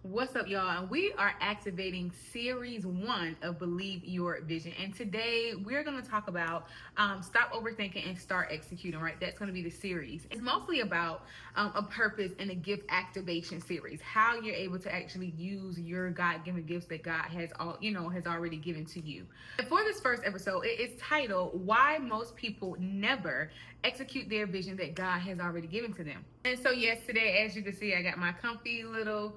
What's up, y'all? And we are activating series 1 of Believe Your Vision. And today we're going to talk about stop overthinking and start executing, right? That's going to be the series. It's mostly about a purpose and a gift activation series, how you're able to actually use your God-given gifts that God has already given to you. And for this first episode, it is titled Why Most People Never Execute Their Vision That God Has Already Given to Them. And so, yes, today, as you can see, I got my comfy little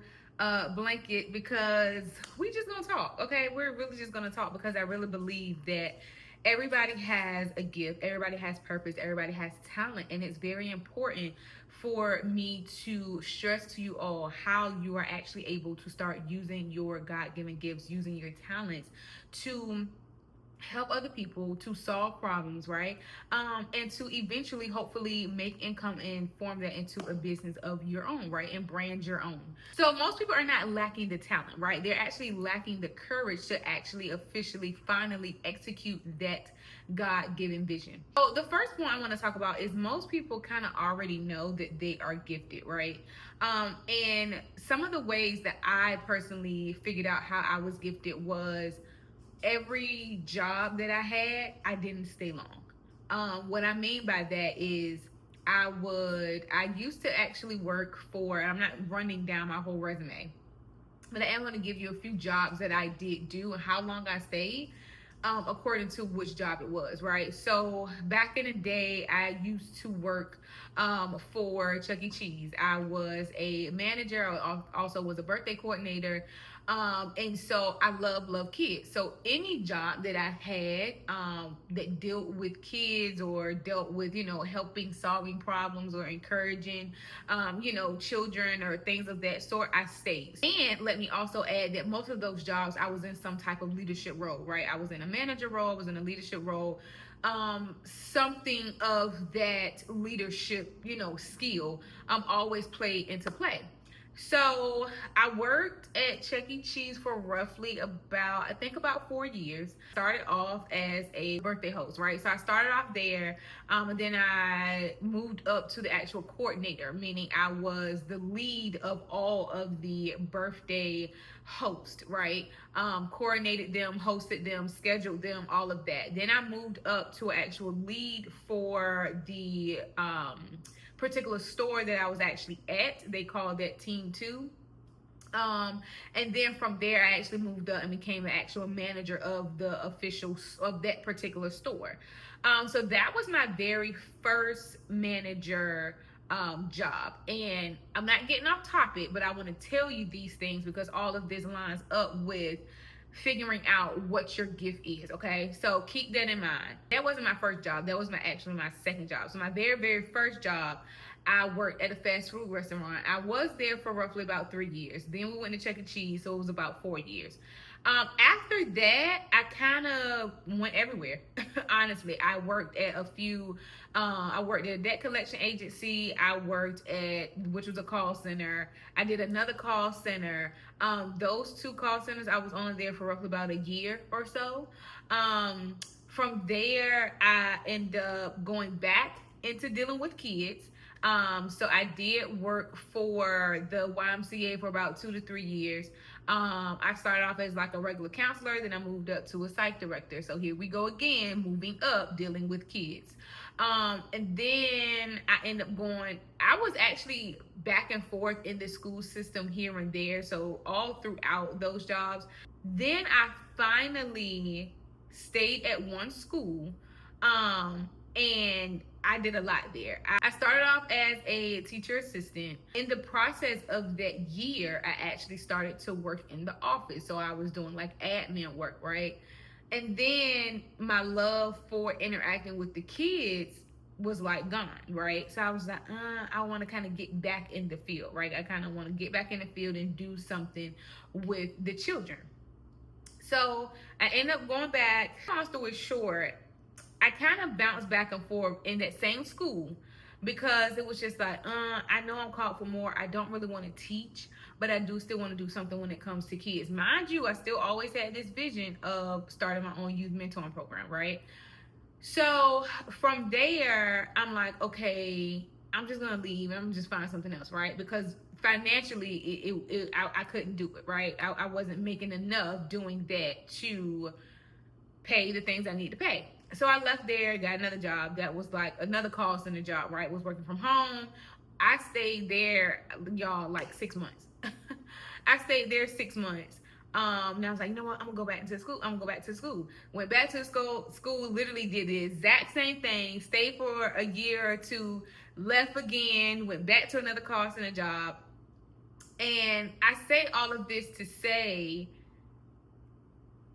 blanket because we just gonna talk. Okay, we're really just gonna talk because I really believe that everybody has a gift, everybody has purpose, everybody has talent, and it's very important for me to stress to you all how you are actually able to start using your God-given gifts, using your talents to help other people, to solve problems, right? And to eventually, hopefully, make income and form that into a business of your own, right? And brand your own. So most people are not lacking the talent, right? They're actually lacking the courage to actually officially, finally execute that God-given vision. So the first point I want to talk about is most people kind of already know that they are gifted, right? And some of the ways that I personally figured out how I was gifted was every job that I had, I didn't stay long. What I mean by that is I used to actually work for, I'm not running down my whole resume, but I am going to give you a few jobs that I did do and how long I stayed. According to which job it was, right? So back in the day, I used to work for Chuck E. Cheese. I was a manager. I also was a birthday coordinator. And so I love kids. So any job that I had that dealt with kids or dealt with, helping solving problems or encouraging, children or things of that sort, I stayed. And let me also add that most of those jobs, I was in some type of leadership role, right? I was in a manager role, I was in a leadership role, something of that leadership, skill, always played into play. So I worked at Chuck E. Cheese for roughly about 4 years. Started off as a birthday host, right? So I started off there, and then I moved up to the actual coordinator, meaning I was the lead of all of the birthday hosts, right? Coordinated them, hosted them, scheduled them, all of that. Then I moved up to an actual lead for the particular store that I was actually at. They called that Team 2. And then from there, I actually moved up and became an actual manager of the officials of that particular store. So that was my very first manager job. And I'm not getting off topic, but I want to tell you these things because all of this lines up with figuring out what your gift is. Okay, so keep that in mind. That wasn't my first job, that was my second job. So my very first job, I worked at a fast food restaurant. I was there for roughly about 3 years. Then we went to Chuck E. Cheese, so it was about 4 years. After that, I kind of went everywhere. Honestly, I worked at a few. I worked at a debt collection agency. I worked at, which was a call center. I did another call center. Those two call centers, I was only there for roughly about a year or so. From there, I ended up going back into dealing with kids. So I did work for the YMCA for about 2 to 3 years. I started off as like a regular counselor, then I moved up to a psych director. So here we go again, moving up, dealing with kids. And then I ended up I was actually back and forth in the school system here and there. So all throughout those jobs. Then I finally stayed at one school. And I did a lot there. I started off as a teacher assistant. In the process of that year, I actually started to work in the office. So I was doing like admin work, right? And then my love for interacting with the kids was like gone, right? So I was like, I want to kind of get back in the field, right? I kind of want to get back in the field and do something with the children. So I ended up going back. Long story short, I kind of bounced back and forth in that same school because it was just like, I know I'm called for more. I don't really want to teach, but I do still want to do something when it comes to kids. Mind you, I still always had this vision of starting my own youth mentoring program, right? So from there, I'm like, okay, I'm just going to leave and I'm just find something else, right? Because financially I couldn't do it, right? I wasn't making enough doing that to pay the things I need to pay. So I left there, got another job that was like another call center job, right? Was working from home. I stayed there, y'all, like 6 months. I stayed there 6 months. And I was like, you know what? I'm gonna go back into school. I'm gonna go back to school. Went back to school. School literally did the exact same thing. Stayed for a year or two. Left again. Went back to another call center job. And I say all of this to say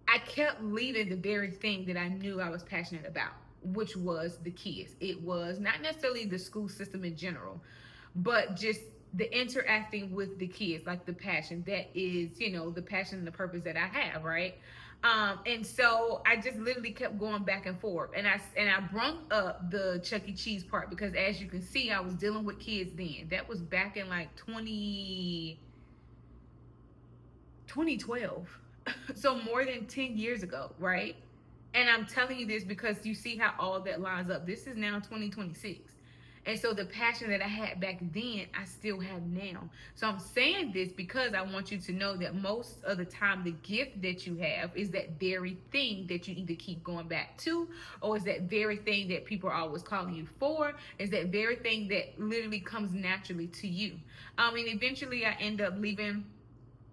I kept leaving the very thing that I knew I was passionate about, which was the kids. It was not necessarily the school system in general, but just the interacting with the kids, like the passion that is, the passion and the purpose that I have, right? And so I just literally kept going back and forth, and I brought up the Chuck E. Cheese part because, as you can see, I was dealing with kids then. That was back in like 2012. So more than 10 years ago, right? And I'm telling you this because you see how all that lines up. This is now 2026. And so the passion that I had back then, I still have now. So I'm saying this because I want you to know that most of the time, the gift that you have is that very thing that you either keep going back to, or is that very thing that people are always calling you for, is that very thing that literally comes naturally to you. And eventually I end up leaving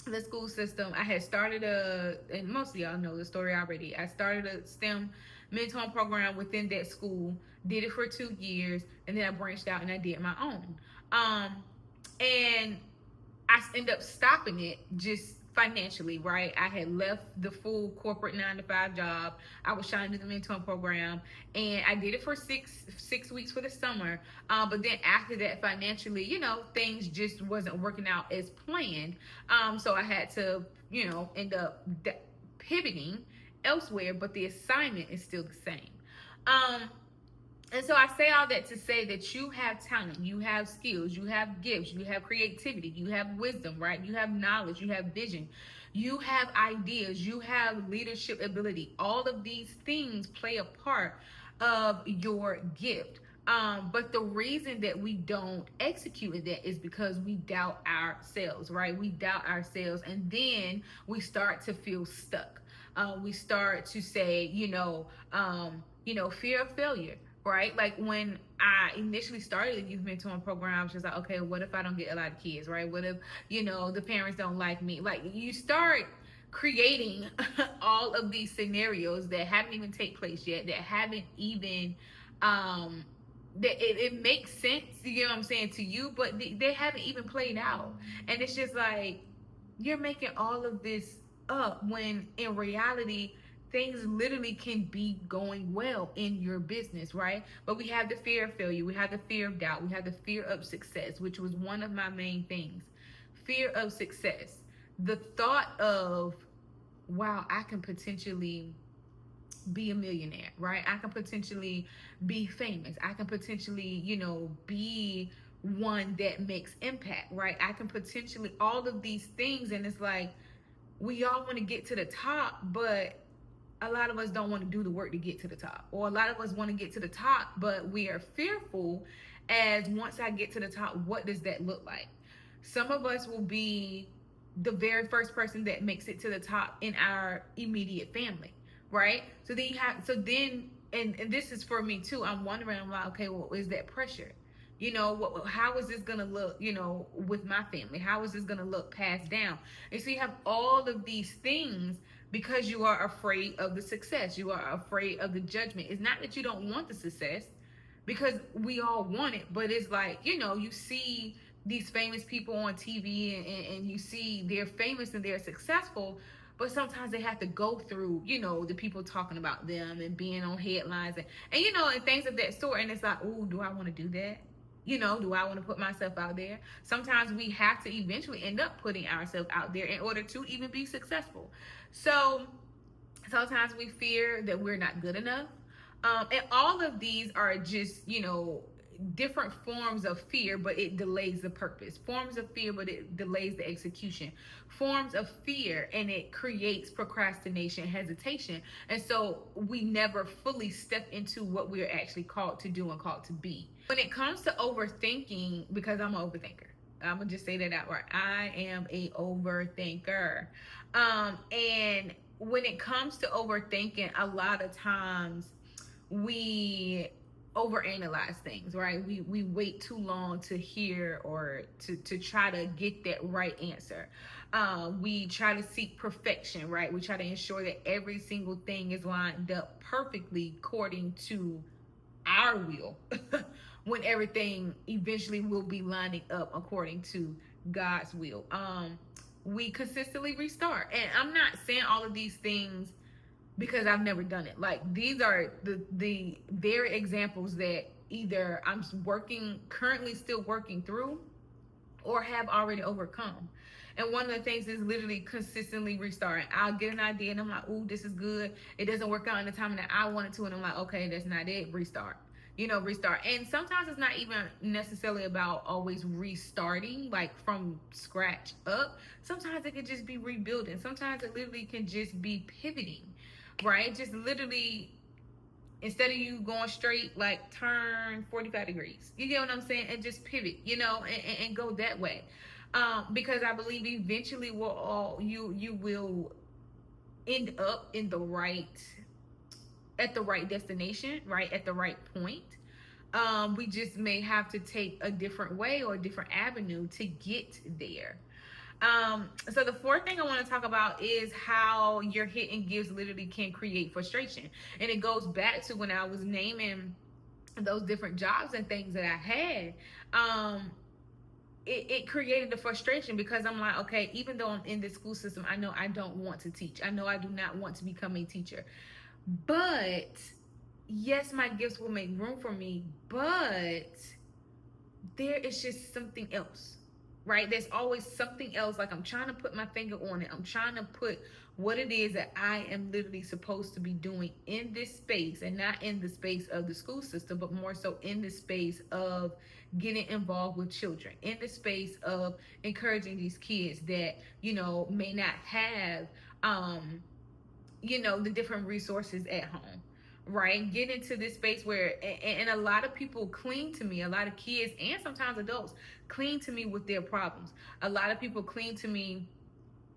the school system. I had started and most of y'all know the story already. I started a STEM mentoring program within that school, did it for 2 years, and then I branched out and I did my own. And I ended up stopping it just financially, right? I had left the full corporate 9 to 5 job. I was trying to do the mentoring program, and I did it for six weeks for the summer. But then after that, financially, things just wasn't working out as planned. So I had to, end up pivoting elsewhere, but the assignment is still the same. And so I say all that to say that you have talent, you have skills, you have gifts, you have creativity, you have wisdom, right? You have knowledge, you have vision, you have ideas, you have leadership ability. All of these things play a part of your gift. But the reason that we don't execute in that is because we doubt ourselves, right? We doubt ourselves, and then we start to feel stuck. We start to say, fear of failure, right? Like when I initially started the youth mentoring program, I was just like, okay, what if I don't get a lot of kids, right? What if, the parents don't like me? Like you start creating all of these scenarios that haven't even take place yet, that haven't even, that it makes sense, you know what I'm saying, to you, but they haven't even played out. And it's just like, you're making all of this up when in reality, things literally can be going well in your business, right? But we have the fear of failure, we have the fear of doubt, we have the fear of success, which was one of my main things. Fear of success. The thought of, wow, I can potentially be a millionaire, right? I can potentially be famous. I can potentially, be one that makes impact, right? I can potentially all of these things. And it's like, we all want to get to the top, but a lot of us don't want to do the work to get to the top, or a lot of us want to get to the top, but we are fearful as once I get to the top, what does that look like? Some of us will be the very first person that makes it to the top in our immediate family, right? So then and this is for me too. I'm wondering, I'm like, okay, well, is that pressure? How is this gonna look, with my family? How is this gonna look passed down? And so you have all of these things because you are afraid of the success. You are afraid of the judgment. It's not that you don't want the success, because we all want it, but it's like, you see these famous people on TV, and you see they're famous and they're successful, but sometimes they have to go through, the people talking about them and being on headlines and things of that sort. And it's like, oh, do I want to do that? Do I want to put myself out there? Sometimes we have to eventually end up putting ourselves out there in order to even be successful. So sometimes we fear that we're not good enough. And all of these are just, different forms of fear, but it delays the purpose. Forms of fear, but it delays the execution. Forms of fear, and it creates procrastination, hesitation. And so we never fully step into what we're actually called to do and called to be. When it comes to overthinking, because I'm an overthinker, I'm gonna just say that outright. I am a overthinker. And when it comes to overthinking, a lot of times we overanalyze things, right? We wait too long to hear or to try to get that right answer. We try to seek perfection, right? We try to ensure that every single thing is lined up perfectly according to our will when everything eventually will be lining up according to God's will. We consistently restart. And I'm not saying all of these things because I've never done it. Like these are the very examples that either I'm working currently still working through or have already overcome. And one of the things is literally consistently restarting. I'll get an idea and I'm like, ooh, this is good. It doesn't work out in the time that I want it to. And I'm like, okay, that's not it. Restart. Restart. And sometimes it's not even necessarily about always restarting, like from scratch up. Sometimes it could just be rebuilding. Sometimes it literally can just be pivoting, right? Just literally instead of you going straight, like turn 45 degrees. You get what I'm saying? And just pivot, and go that way. Because I believe eventually you will end up in the right at the right destination, right at the right point. We just may have to take a different way or a different avenue to get there. So the fourth thing I want to talk about is how your hit and gives literally can create frustration. And it goes back to when I was naming those different jobs and things that I had. It created the frustration because I'm like, okay, even though I'm in this school system, I know I don't want to teach. I know I do not want to become a teacher. But yes, my gifts will make room for me, but there is just something else, right? There's always something else. Like I'm trying to put my finger on it. I'm trying to put what it is that I am literally supposed to be doing in this space, and not in the space of the school system, but more so in the space of getting involved with children, in the space of encouraging these kids that, may not have, the different resources at home, right? Get into this space where, and a lot of people cling to me, a lot of kids and sometimes adults cling to me with their problems. A lot of people cling to me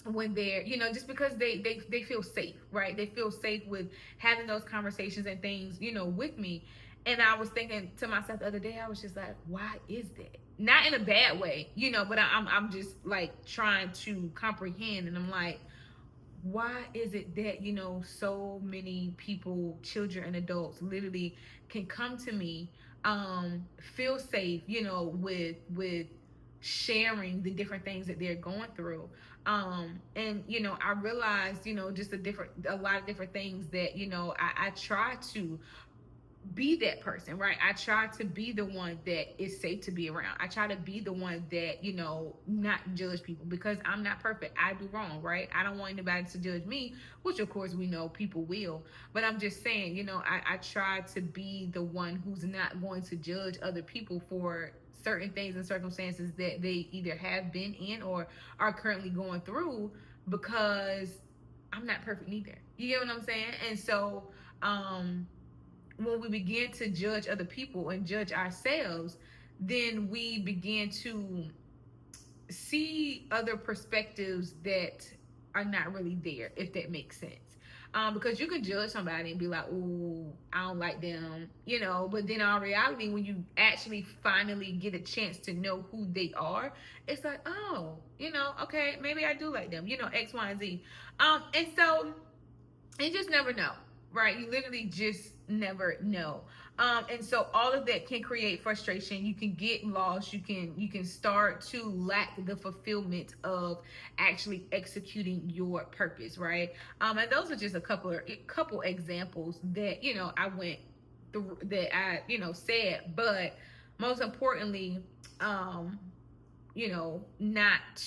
when they're, just because they feel safe, right? They feel safe with having those conversations and things, with me. And I was thinking to myself the other day, I was just like, why is that? Not in a bad way, but I'm just like trying to comprehend, and I'm like, why is it that so many people, children and adults, literally can come to me, feel safe, with sharing the different things that they're going through, and I realized, just a lot of different things that I try to be that person, right? I try to be the one that is safe to be around. I try to be the one that, not judge people, because I'm not perfect. I do wrong, right? I don't want anybody to judge me, which of course we know people will. But I'm just saying, I try to be the one who's not going to judge other people for certain things and circumstances that they either have been in or are currently going through, because I'm not perfect either. You get what I'm saying? And so, when we begin to judge other people and judge ourselves, then we begin to see other perspectives that are not really there, if that makes sense. Because you can judge somebody and be like, "Ooh, I don't like them," But then in reality, when you actually finally get a chance to know who they are, it's like, "Oh, okay, maybe I do like them," X, Y, and Z. And so you just never know, right? You literally just never know. And so all of that can create frustration. You can get lost. You can start to lack the fulfillment of actually executing your purpose, right? And those are just a couple examples that I went through, that I said. But most importantly, not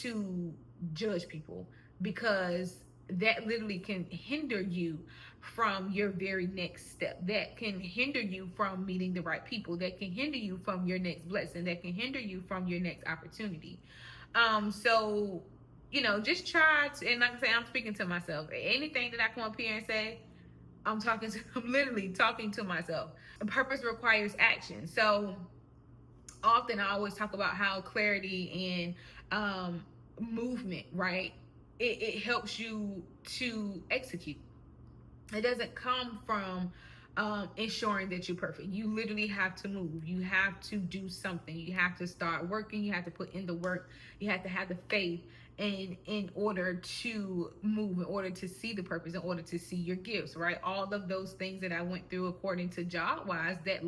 to judge people, because that literally can hinder you from your very next step. That can hinder you from meeting the right people. That can hinder you from your next blessing. That can hinder you from your next opportunity. So, just try to, and like I say, I'm speaking to myself. Anything that I come up here and say, I'm literally talking to myself. Purpose requires action. So Often I always talk about how clarity and movement, right? It helps you to execute. It doesn't come from ensuring that you're perfect. You literally have to move. You have to do something. You have to start working. You have to put in the work. You have to have the faith in order to move, in order to see the purpose, in order to see your gifts, right? All of those things that I went through according to job wise that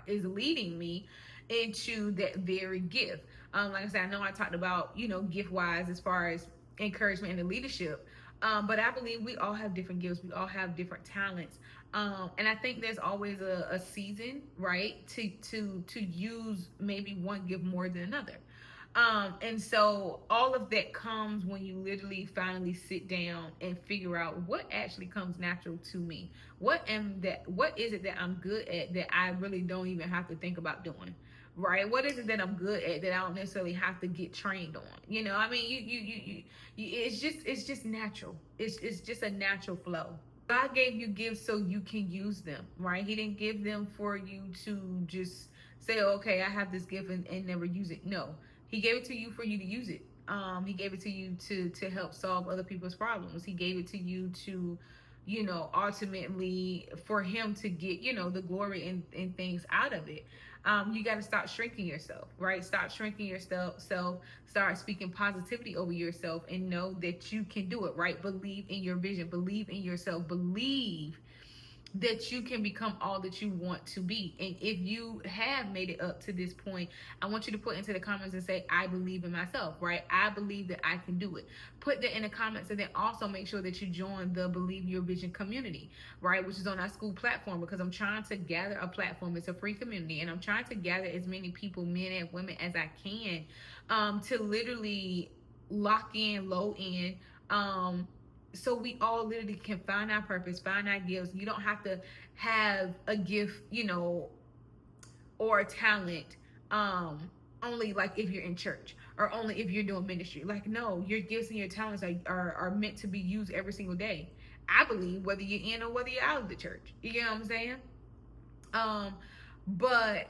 is leading me into that very gift. Like I said, I know I talked about, gift wise as far as encouragement and leadership. But I believe we all have different gifts. We all have different talents. And I think there's always a season, right, to use maybe one gift more than another. And so all of that comes when you literally finally sit down and figure out what actually comes natural to me. What is it that I'm good at that I really don't even have to think about doing? Right? What is it that I'm good at that I don't necessarily have to get trained on? I mean, it's just natural. It's just a natural flow. God gave you gifts so you can use them, right? He didn't give them for you to just say, okay, I have this gift and never use it. No, He gave it to you for you to use it. He gave it to you to help solve other people's problems. He gave it to you to, ultimately for Him to get, the glory and things out of it. You got to stop shrinking yourself, right? Stop shrinking yourself. Start speaking positivity over yourself and know that you can do it, right? Believe in your vision. Believe in yourself. Believe that you can become all that you want to be. And if you have made it up to this point, I want you to put into the comments and say, I believe in myself, right? I believe that I can do it. Put that in the comments, and then also make sure that you join the Believe Your Vision community, right? Which is on our school platform, because I'm trying to gather a platform. It's a free community, and I'm trying to gather as many people, men and women, as I can, to literally lock in, low in, so we all literally can find our purpose, find our gifts. You don't have to have a gift, or a talent, only like if you're in church or only if you're doing ministry. Like, no, your gifts and your talents are meant to be used every single day. I believe, whether you're in or whether you're out of the church. You know what I'm saying? Um, but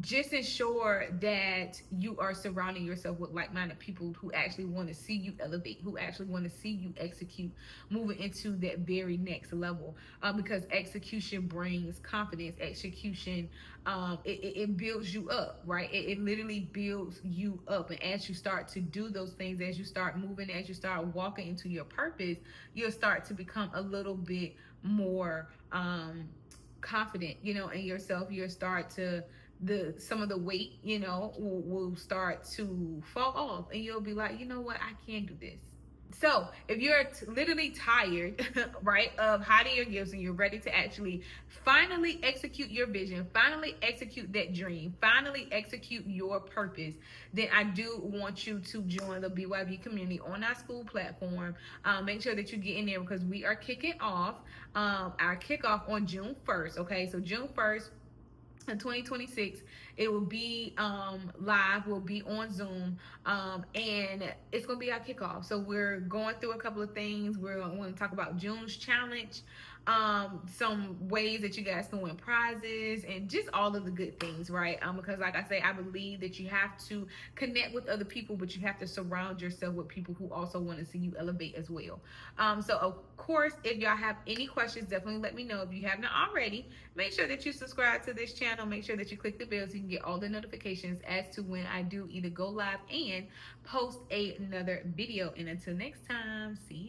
just ensure that you are surrounding yourself with like-minded people who actually want to see you elevate, who actually want to see you execute, moving into that very next level. Because execution brings confidence. Execution, it builds you up, right? It literally builds you up. And as you start to do those things, as you start moving, as you start walking into your purpose, you'll start to become a little bit more confident, in yourself. You'll start to some of the weight, will start to fall off, and you'll be like, you know what, I can do this. So if you're literally tired, right, of hiding your gifts, and you're ready to actually finally execute your vision, finally execute that dream, finally execute your purpose, then I do want you to join the B.Y.V community on our school platform. Make sure that you get in there, because we are kicking off our kickoff on June 1st. Okay, so June 1st in 2026, it will be live, will be on Zoom, and it's going to be our kickoff. So we're going through a couple of things. We're going to talk about June's challenge, some ways that you guys can win prizes, and just all of the good things, right? Because like I say, I believe that you have to connect with other people, but you have to surround yourself with people who also want to see you elevate as well. So of course, if y'all have any questions, definitely let me know. If you have not already, make sure that you subscribe to this channel. Make sure that you click the bell so you can get all the notifications as to when I do either go live and post another video. And until next time, see you.